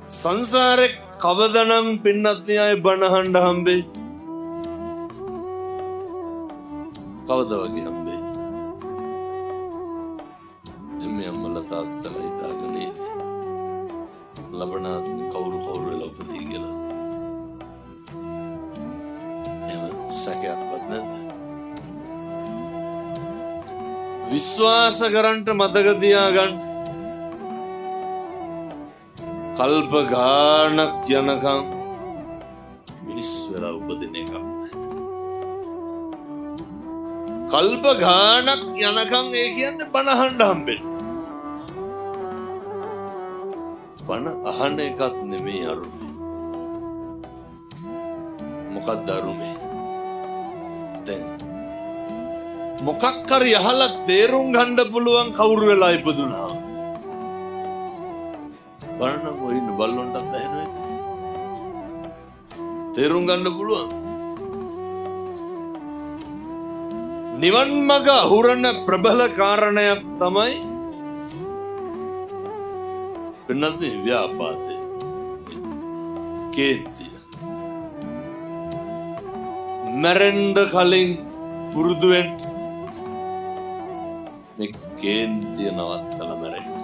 සංසාරේ කවදනම් පින්නත් අය බණහඬ හම්බේ? කවද වගේ හම්බේ? මේ අම්මලා තාත්තලා හිතාගෙන ඉන්නේ ලබනාත්ම කවුරු වෙලා උපදී කියලා. එහෙම සැකයක්වත් නැද්ද? විශ්වාස කරන්ට මතක තියාගන්න කල්ප ගානක් යනකම් මිනිස් වෙලා උපදින එකක් නෑ. කල්ප ගානක් යනකම් ඒ කියන්නේ බණ අහන්න හම්බෙන්නේ. බණ අහන එකත් නෙමෙයි අරුමේ. මොකක්ද අරුමේ? දැන් මොකක් හරි අහලා තේරුම් ගන්න පුළුවන් කවුරු වෙලා ඉපදුනා. බණ මොයින් බල්ලොන්ටත් ඇහෙනවද? තේරුම් ගන්න පුළුවන්. නිවන් මඟ අහුරන ප්‍රබල කාරණයක් තමයි වෙනත් ව්‍යාපාදය. කේන්තිය. මැරෙන්න කලින් පුරුදු වෙන්න මේ කේන්තිය නවත්තලා මැරෙන්න.